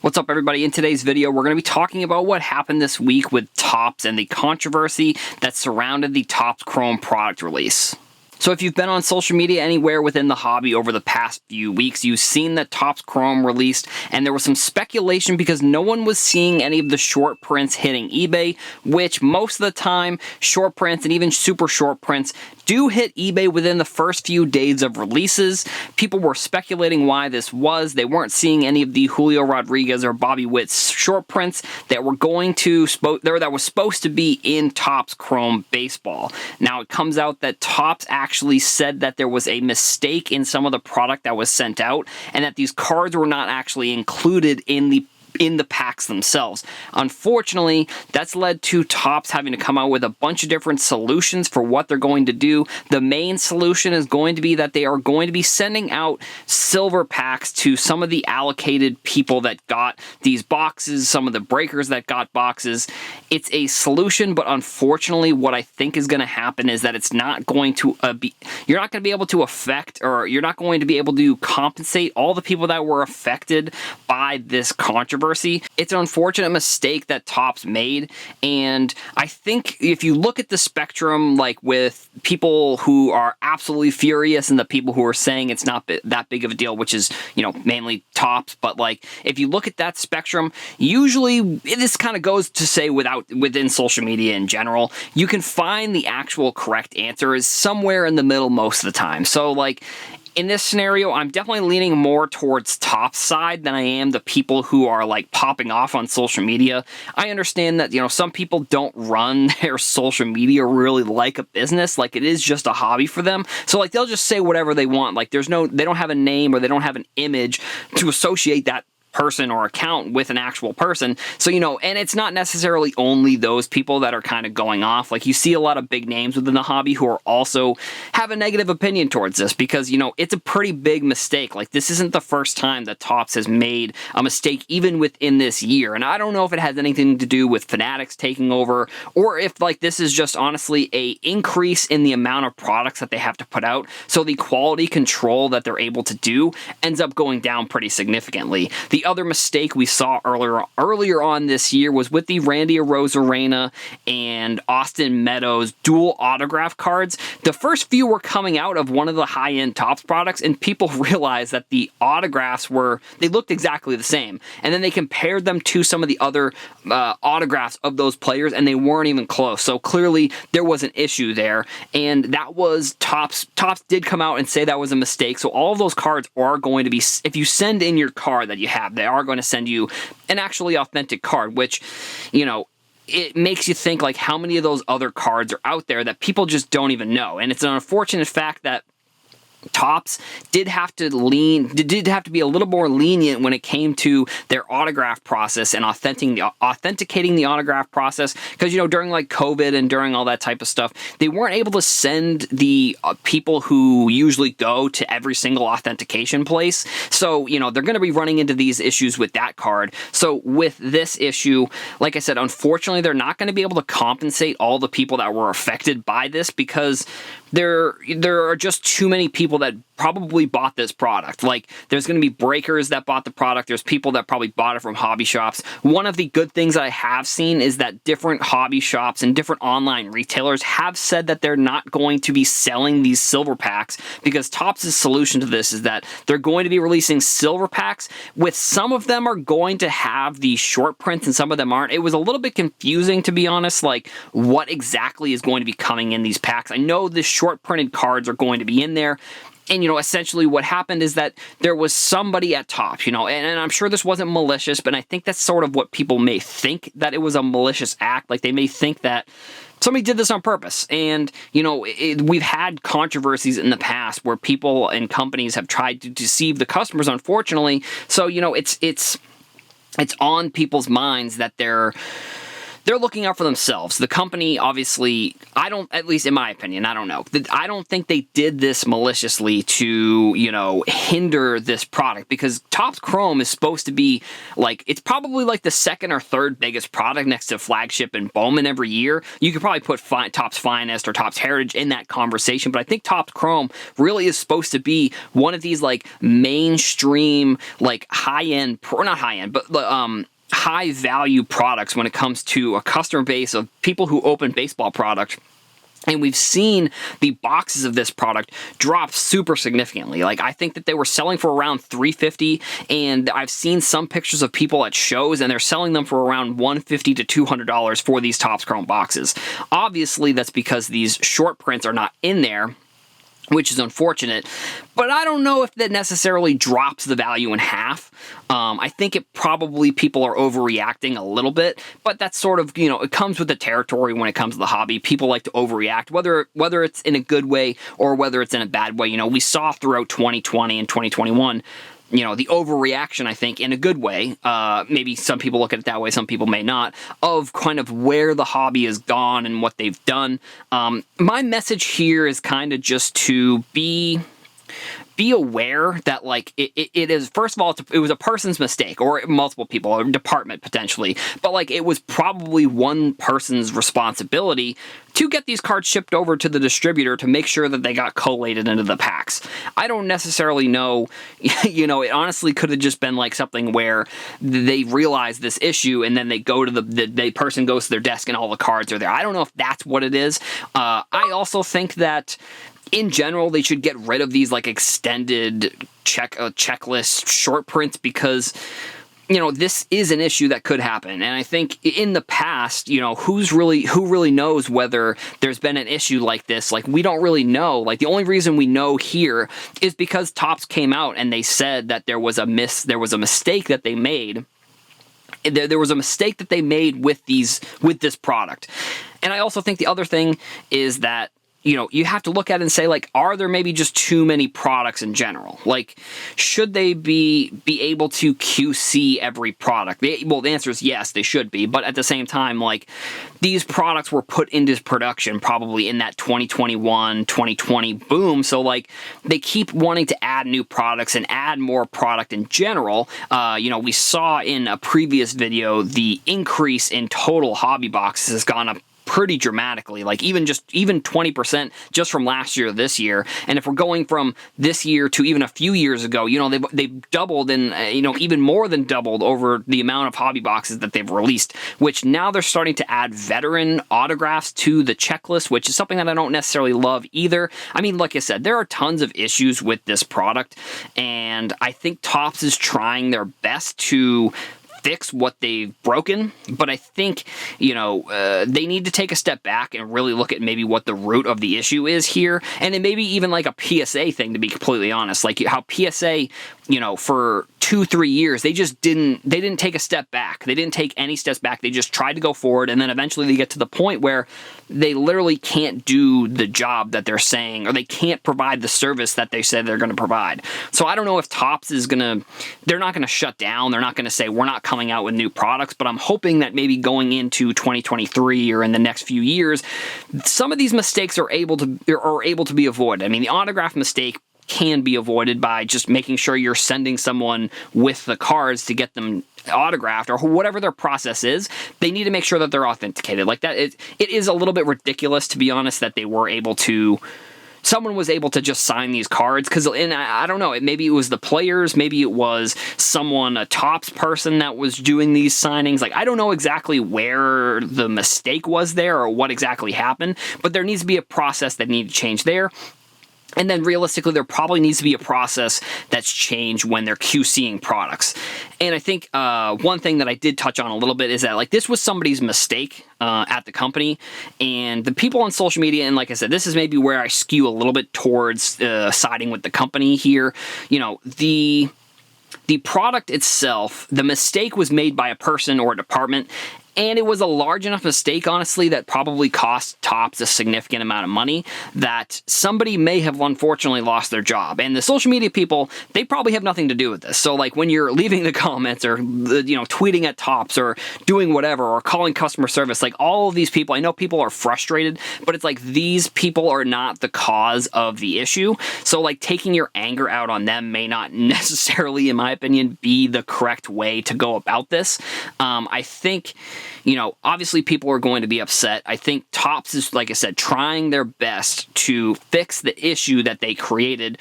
What's up, everybody? In today's video, we're going to be talking about what happened this week with Topps and the controversy that surrounded the Topps Chrome product release. So if you've been on social media anywhere within the hobby over the past few weeks, you've seen that Topps Chrome released, and there was some speculation because no one was seeing any of the short prints hitting eBay, which most of the time, short prints and even super short prints do hit eBay within the first few days of releases. People were speculating why this was. They weren't seeing any of the Julio Rodriguez or Bobby Witt short prints that were that was supposed to be in Topps Chrome baseball. Now it comes out that Topps actually said that there was a mistake in some of the product that was sent out, and that these cards were not actually included in the packs themselves. Unfortunately, that's led to Topps having to come out with a bunch of different solutions for what they're going to do. The main solution is going to be that they are going to be sending out silver packs to some of the allocated people that got these boxes, some of the breakers that got boxes. It's a solution, but unfortunately, what I think is going to happen is that it's not going to you're not going to be able to affect, or you're not going to be able to compensate all the people that were affected by this controversy. It's an unfortunate mistake that Topps made, and I think if you look at the spectrum, like with people who are absolutely furious and the people who are saying it's not that big of a deal, which is, mainly Topps, but like if you look at that spectrum, usually this kind of goes to say within social media in general, you can find the actual correct answer is somewhere in the middle most of the time. So like, in this scenario, I'm definitely leaning more towards Topps side than I am the people who are like popping off on social media. I understand that, some people don't run their social media really like a business, like it is just a hobby for them. So like they'll just say whatever they want. Like they don't have a name or they don't have an image to associate that person or account with an actual person. So, and it's not necessarily only those people that are kind of going off. Like you see a lot of big names within the hobby who are also have a negative opinion towards this because, it's a pretty big mistake. Like this isn't the first time that Topps has made a mistake even within this year. And I don't know if it has anything to do with Fanatics taking over or if like this is just honestly a increase in the amount of products that they have to put out. So the quality control that they're able to do ends up going down pretty significantly. The other mistake we saw earlier on this year was with the Randy Arozarena and Austin Meadows dual autograph cards. The first few were coming out of one of the high-end Topps products, and people realized that the autographs they looked exactly the same. And then they compared them to some of the other autographs of those players, and they weren't even close. So clearly there was an issue there, and that was Topps. Topps did come out and say that was a mistake. So all of those cards are going to be, if you send in your card that you have, they are going to send you an actually authentic card, which, it makes you think like how many of those other cards are out there that people just don't even know. And it's an unfortunate fact that Topps did have to be a little more lenient when it came to their autograph process and authenticating the autograph process because, during like COVID and during all that type of stuff, they weren't able to send the people who usually go to every single authentication place. So, they're going to be running into these issues with that card. So with this issue, like I said, unfortunately, they're not going to be able to compensate all the people that were affected by this because there are just too many people that probably bought this product. Like, there's going to be breakers that bought the product. There's people that probably bought it from hobby shops. One of the good things that I have seen is that different hobby shops and different online retailers have said that they're not going to be selling these silver packs because Topps' solution to this is that they're going to be releasing silver packs with some of them are going to have the short prints and some of them aren't. It was a little bit confusing, to be honest, like what exactly is going to be coming in these packs. I know the short printed cards are going to be in there. And, essentially what happened is that there was somebody at Topps, and I'm sure this wasn't malicious, but I think that's sort of what people may think, that it was a malicious act. Like, they may think that somebody did this on purpose. And, we've had controversies in the past where people and companies have tried to deceive the customers, unfortunately. So, it's on people's minds that they're looking out for themselves. The company, obviously, at least in my opinion, I don't know. I don't think they did this maliciously to, hinder this product, because Topps Chrome is supposed to be it's probably like the second or third biggest product next to Flagship and Bowman every year. You could probably put Topps Finest or Topps Heritage in that conversation, but I think Topps Chrome really is supposed to be one of these mainstream, high-end, or not high-end, but high value products when it comes to a customer base of people who open baseball products. And we've seen the boxes of this product drop super significantly. I think that they were selling for around $350, and I've seen some pictures of people at shows, and they're selling them for around $150 to $200 for these Topps Chrome boxes. Obviously, that's because these short prints are not in there, which is unfortunate, but I don't know if that necessarily drops the value in half. I think people are overreacting a little bit, but that's sort of, it comes with the territory when it comes to the hobby. People like to overreact, whether it's in a good way or whether it's in a bad way. We saw throughout 2020 and 2021, the overreaction, I think, in a good way, maybe some people look at it that way, some people may not, of kind of where the hobby has gone and what they've done. My message here is kind of just to be aware that it is, first of all, it was a person's mistake, or multiple people, or department potentially, but it was probably one person's responsibility to get these cards shipped over to the distributor to make sure that they got collated into the packs. I don't necessarily know, it honestly could have just been something where they realize this issue and then they go to the person goes to their desk and all the cards are there. I don't know if that's what it is. I also think that in general, they should get rid of these extended checklist short prints, because this is an issue that could happen. And I think in the past, who really knows whether there's been an issue like this? We don't really know. The only reason we know here is because Topps came out and they said that there was a mistake that they made. There was a mistake that they made with this product. And I also think the other thing is that you have to look at it and say, are there maybe just too many products in general? Should they be able to QC every product? Well, the answer is yes, they should be. But at the same time, these products were put into production probably in that 2021, 2020 boom. So, they keep wanting to add new products and add more product in general. We saw in a previous video, the increase in total hobby boxes has gone up pretty dramatically, even 20% just from last year to this year. And if we're going from this year to even a few years ago, they've doubled and even more than doubled over the amount of hobby boxes that they've released, which now they're starting to add veteran autographs to the checklist, which is something that I don't necessarily love either. I mean, like I said, there are tons of issues with this product, and I think Topps is trying their best to fix what they've broken, but I think, they need to take a step back and really look at maybe what the root of the issue is here, and it may be even a PSA thing, to be completely honest, how PSA, for 2-3 years, they didn't take a step back. They didn't take any steps back. They just tried to go forward, and then eventually they get to the point where they literally can't do the job that they're saying, or they can't provide the service that they said they're going to provide. So I don't know if Topps they're not going to shut down. They're not going to say, we're not coming out with new products, but I'm hoping that maybe going into 2023 or in the next few years, some of these mistakes are able to be avoided. I mean, the autograph mistake can be avoided by just making sure you're sending someone with the cards to get them autographed, or whatever their process is. They need to make sure that they're authenticated. It is a little bit ridiculous, to be honest, that someone was able to just sign these cards, because I don't know, maybe it was the players, maybe it was a Topps person that was doing these signings. I don't know exactly where the mistake was there or what exactly happened, but there needs to be a process that needs to change there. And then realistically, there probably needs to be a process that's changed when they're QCing products. And I think one thing that I did touch on a little bit is that this was somebody's mistake at the company, and the people on social media, and like I said, this is maybe where I skew a little bit towards siding with the company here. The product itself, the mistake was made by a person or a department, And it was a large enough mistake, honestly, that probably cost Topps a significant amount of money that somebody may have unfortunately lost their job. And the social media people, they probably have nothing to do with this. So like when you're leaving the comments or, tweeting at Topps or doing whatever or calling customer service, like all of these people, I know people are frustrated, but it's like these people are not the cause of the issue. So like taking your anger out on them may not necessarily, in my opinion, be the correct way to go about this. I think, obviously people are going to be upset. I think Topps is, like I said, trying their best to fix the issue that they created.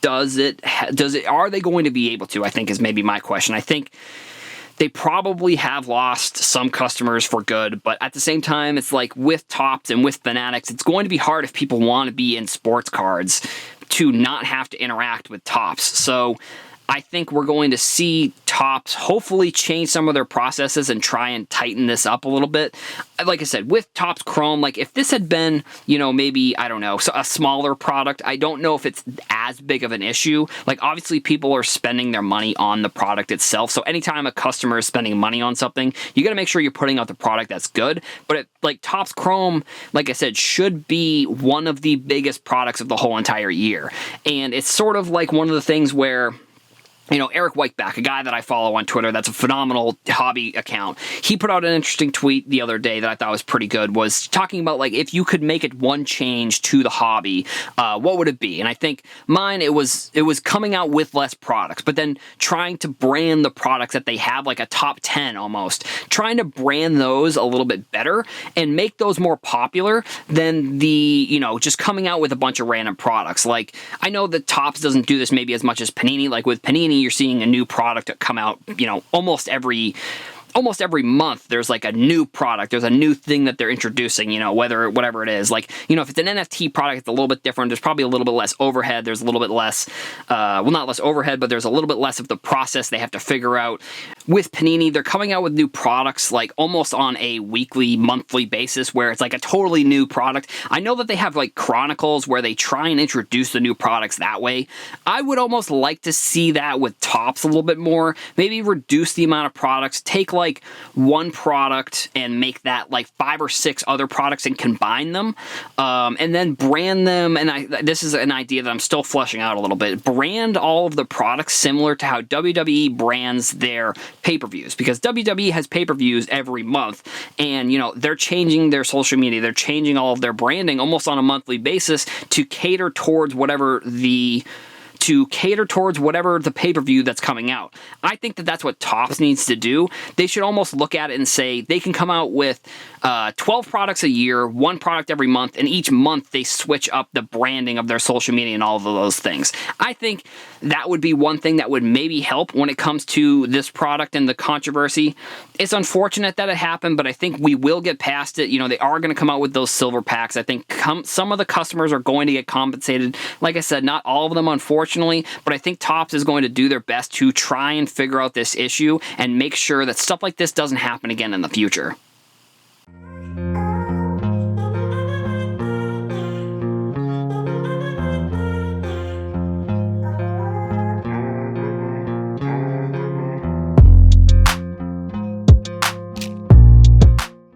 Are they going to be able to, I think is maybe my question. I think they probably have lost some customers for good, but at the same time, it's like with Topps and with Fanatics, it's going to be hard if people want to be in sports cards to not have to interact with Topps. So I think we're going to see Topps hopefully change some of their processes and try and tighten this up a little bit. Like I said, with Topps Chrome, like if this had been, maybe, I don't know, a smaller product, I don't know if it's as big of an issue. Like obviously people are spending their money on the product itself. So anytime a customer is spending money on something, you got to make sure you're putting out the product that's good. But like Topps Chrome, like I said, should be one of the biggest products of the whole entire year. And it's sort of like one of the things where Eric Whiteback, a guy that I follow on Twitter, that's a phenomenal hobby account. He put out an interesting tweet the other day that I thought was pretty good, was talking about like if you could make it one change to the hobby, what would it be? And I think mine, it was coming out with less products, but then trying to brand the products that they have, like a top 10 almost, trying to brand those a little bit better and make those more popular than the, just coming out with a bunch of random products. Like I know that Topps doesn't do this maybe as much as Panini. Like with Panini, you're seeing a new product come out, almost every month. There's like a new product. There's a new thing that they're introducing, whatever it is. Like, if it's an NFT product, it's a little bit different. There's probably a little bit less overhead. There's a little bit less, not less overhead, but there's a little bit less of the process they have to figure out. With Panini, they're coming out with new products like almost on a weekly, monthly basis where it's like a totally new product. I know that they have like Chronicles where they try and introduce the new products that way. I would almost like to see that with Topps a little bit more. Maybe reduce the amount of products, take like one product and make that like 5 or 6 other products and combine them, and then brand them. And this is an idea that I'm still fleshing out a little bit. Brand all of the products similar to how WWE brands their pay-per-views, because WWE has pay-per-views every month, and they're changing their social media, they're changing all of their branding almost on a monthly basis to cater towards whatever the pay-per-view that's coming out. I think that that's what Topps needs to do. They should almost look at it and say they can come out with 12 products a year, one product every month, and each month they switch up the branding of their social media and all of those things. I think that would be one thing that would maybe help when it comes to this product and the controversy. It's unfortunate that it happened, but I think we will get past it. They are going to come out with those silver packs. I think some of the customers are going to get compensated. Like I said, not all of them, unfortunately, but I think Topps is going to do their best to try and figure out this issue and make sure that stuff like this doesn't happen again in the future.